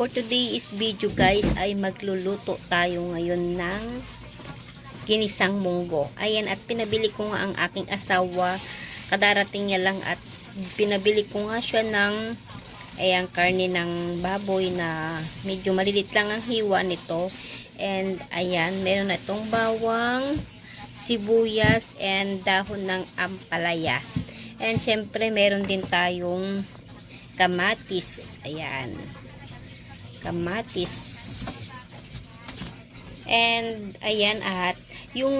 for today's video guys ay magluluto tayo ngayon ng ginisang munggo. Ayan, at pinabili ko nga ang aking asawa. Kadarating niya lang at pinabili ko nga siya ng ayan, karne ng baboy na medyo malilit lang ang hiwa nito. And ayan, meron na itong bawang, sibuyas, and dahon ng ampalaya. And syempre meron din tayong kamatis. Ayan, kamatis. And ayan, at yung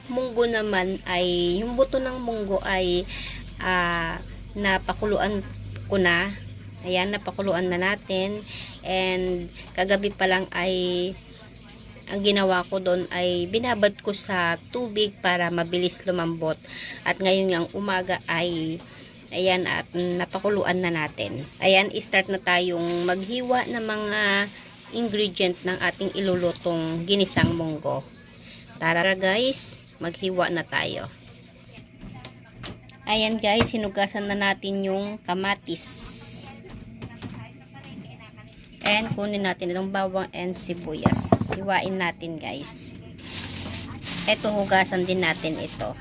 munggo naman ay, yung buto ng munggo ay napakuluan ko na. Ayan, napakuluan na natin. And kagabi pa lang ay ang ginawa ko doon ay binabad ko sa tubig para mabilis lumambot. At ngayon yung umaga ay ayan, at napakuluan na natin. Ayan, start na tayong maghiwa ng mga ingredient ng ating ilulutong ginisang munggo. Tara guys, maghiwa na tayo. Ayan guys, hinugasan na natin yung kamatis. And kunin natin itong bawang and sibuyas. Hiwain natin guys. Ito, hugasan din natin ito.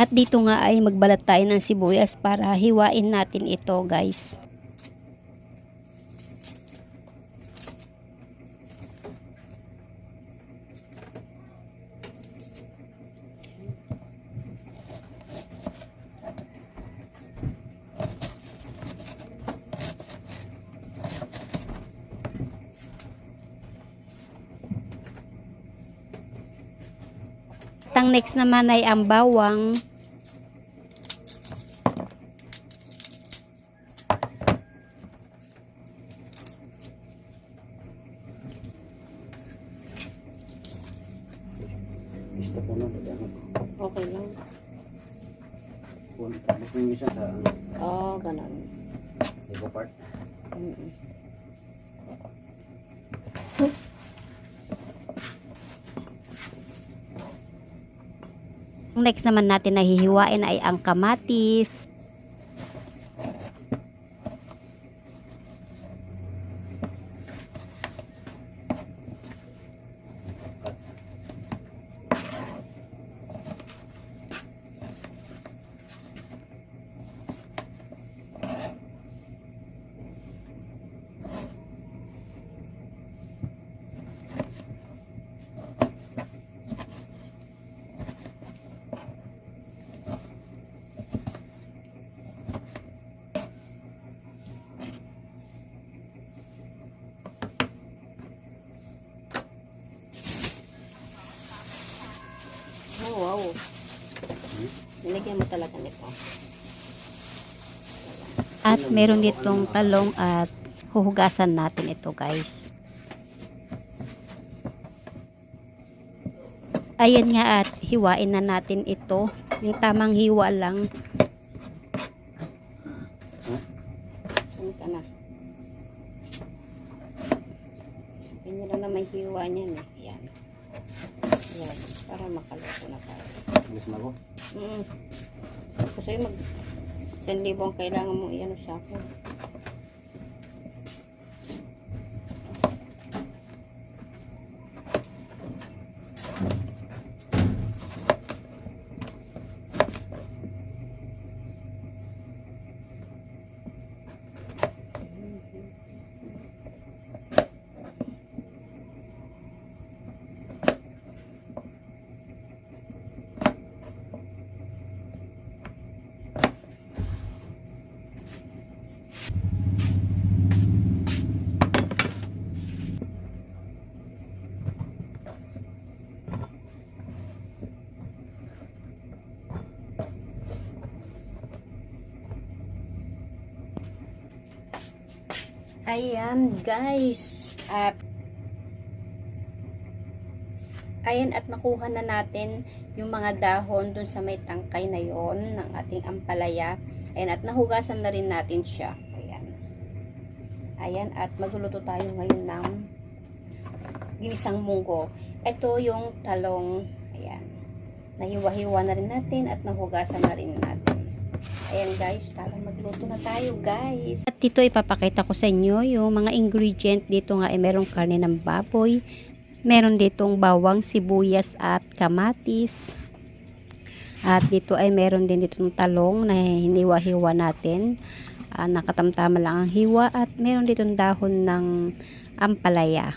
At dito nga ay magbalat tayo ng sibuyas para hiwain natin ito guys. Ang next naman ay ang bawang. Gusto ko na, Okay lang. tapos mo yung isa sa Oh, ganun. Lego part. Ang next naman natin na hihiwain ay ang kamatis. Oh, wow. Nilagyan mo talaga nito. At meron ditong talong at huhugasan natin ito guys. Ayan nga, at hiwain na natin ito. Yung tamang hiwa lang. Saan ka na? Yan lang naman hiwa niyan eh. Yan. Yan. Para makaluto na tayo. Alis mo ako? Kasi mag 1,000 ang kailangan mo iyan sa akin. Ayan guys, at ayan, at nakuha na natin yung mga dahon dun sa may tangkay na yon ng ating ampalaya. Ayan, at nahugasan na rin natin siya. Ayan. Ayan, at magluluto tayo ngayon ng ginisang munggo. Ito yung talong, ayan. Nahiwa-hiwa na rin natin at nahugasan na rin natin. Ayan guys, tara magluto na tayo guys. At dito ipapakita ko sa inyo yung mga ingredient. Dito nga ay merong karne ng baboy. Meron ditong bawang, sibuyas at kamatis. At dito ay meron din ditong talong na hiniwa-hiwa natin. Nakatamtama lang ang hiwa at meron ditong dahon ng ampalaya.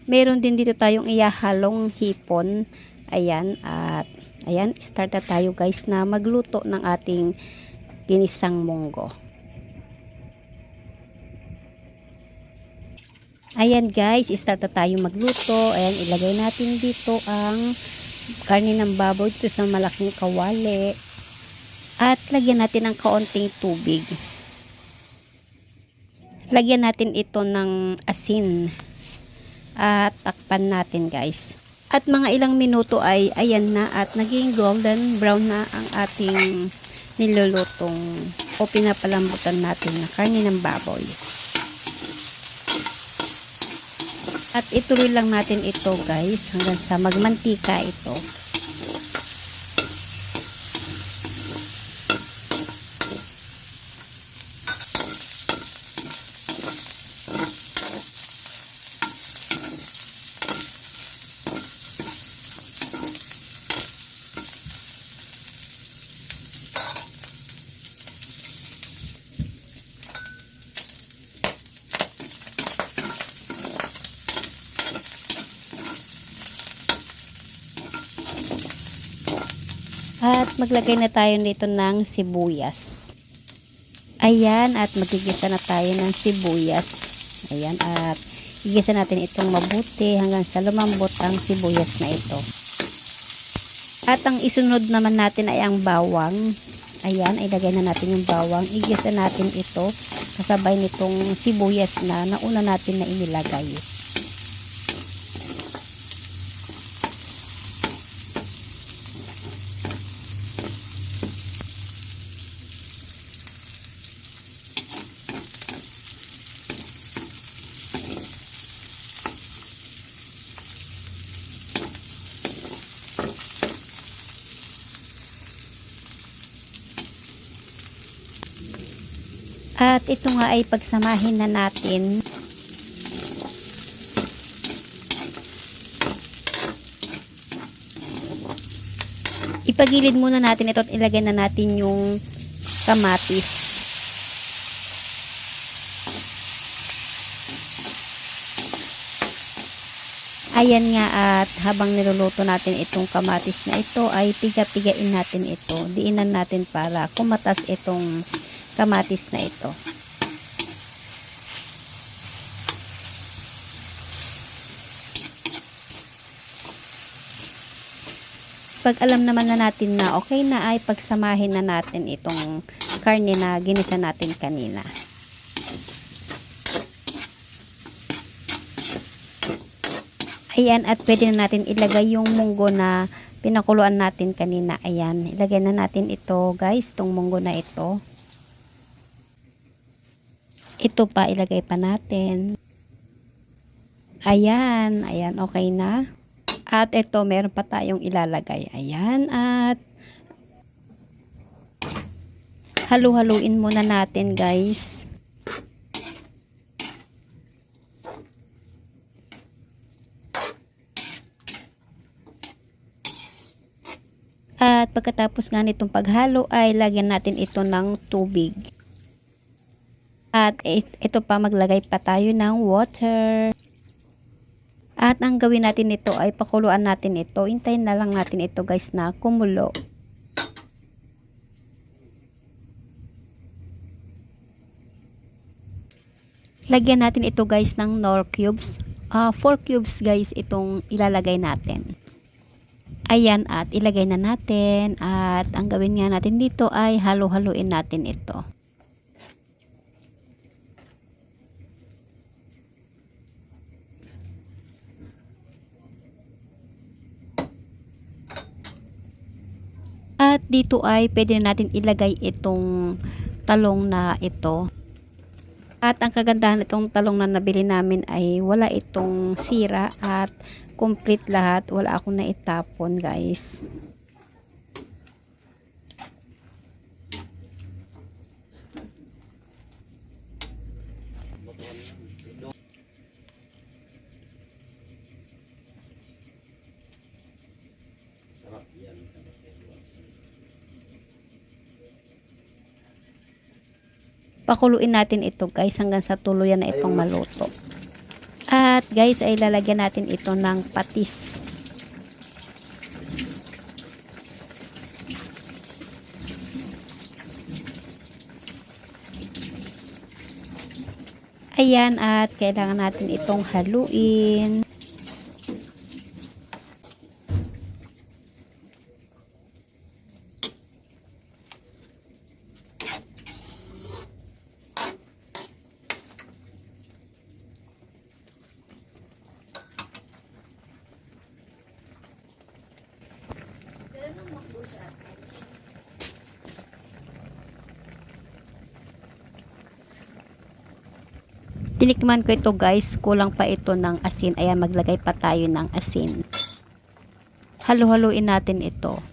Meron din dito tayong iyahalong hipon. Ayan, at ayan, start na tayo guys na magluto ng ating ginisang munggo. Ayan guys, start na tayo magluto. Ayan, ilagay natin dito ang karne ng baboy dito sa malaking kawali. At lagyan natin ng kaunting tubig. Lagyan natin ito ng asin. At takpan natin guys. At mga ilang minuto ay ayan na at naging golden brown na ang ating nilulutong o pinapalambutan natin na karne ng baboy. At ituloy lang natin ito guys hanggang sa magmantika ito. At maglagay na tayo dito ng sibuyas. Ayan, at magigisa na tayo ng sibuyas. Ayan, at igisa natin itong mabuti hanggang sa lumambot ang sibuyas na ito. At ang isunod naman natin ay ang bawang. Ayan, ilagay na natin yung bawang. Igisa natin ito kasabay nitong sibuyas na nauna natin na inilagay. At ito nga ay pagsamahin na natin. Ipagilid muna natin ito at ilagay na natin yung kamatis. Ayan nga, at habang niluluto natin itong kamatis na ito ay tiga-tigain natin ito. Diinan natin para kumatas itong kamatis na ito. Pag alam naman na natin na okay na ay pagsamahin na natin itong karne na ginisa natin kanina. Ayan, at pwede na natin ilagay yung munggo na pinakuluan natin kanina. Ayan, ilagay na natin ito guys, itong munggo na ito. Ito pa, ilagay pa natin. Ayan, ayan, okay na. At ito, meron pa tayong ilalagay. Ayan, at halu-haluin muna natin guys. At pagkatapos nga nitong paghalo ay lagyan natin ito ng tubig. At ito pa, maglagay pa tayo ng water. At ang gawin natin ito ay pakuluan natin ito. Hintayin na lang natin ito guys na kumulo. Lagyan natin ito guys ng Knorr cubes. 4 cubes guys itong ilalagay natin. Ayan, at ilagay na natin. At ang gawin nga natin dito ay halo-haluin natin ito. At dito ay pwede natin ilagay itong talong na ito. At ang kagandahan itong talong na nabili namin ay wala itong sira at complete lahat. Wala akong naitapon guys. Pakuluin natin ito guys hanggang sa tuluyan na itong maluto. At guys ay lalagyan natin ito ng patis. Ayan, at kailangan natin itong haluin. Tinikman ko ito guys, kulang pa ito ng asin. Ayan, maglagay pa tayo ng asin. Halo-haluin natin ito.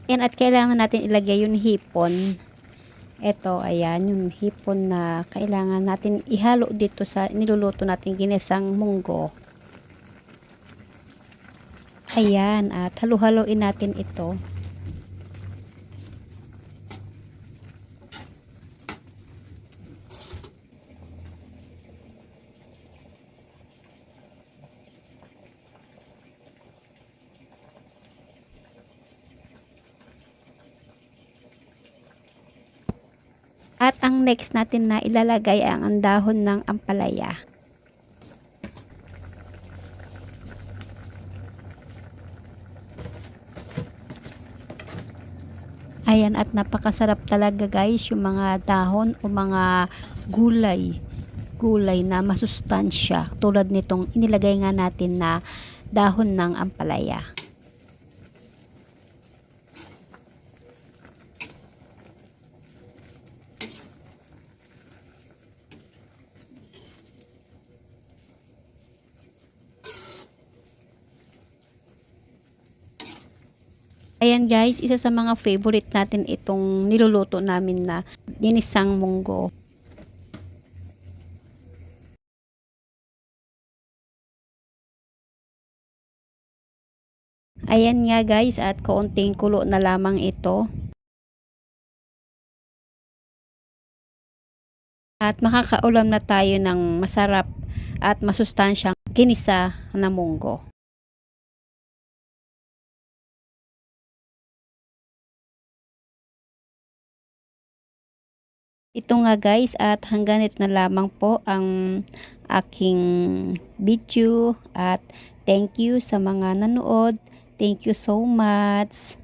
Ayan, at kailangan natin ilagay yung hipon. Ito, ayan, yung hipon na kailangan natin ihalo dito sa niluluto natin ginisang munggo. Ayan, at halo-haloin natin ito. At ang next natin na ilalagay ay ang dahon ng ampalaya. Ayan, at napakasarap talaga guys yung mga dahon o mga gulay na masustansya. Tulad nitong inilagay nga natin na dahon ng ampalaya. Ayan guys, isa sa mga favorite natin itong niluluto namin na ginisang munggo. Ayan nga guys, at kaunting kulo na lamang ito. At makakaulam na tayo ng masarap at masustansyang ginisa na munggo. Ito nga guys, at hanggang ito na lamang po ang aking video, at thank you sa mga nanood. Thank you so much.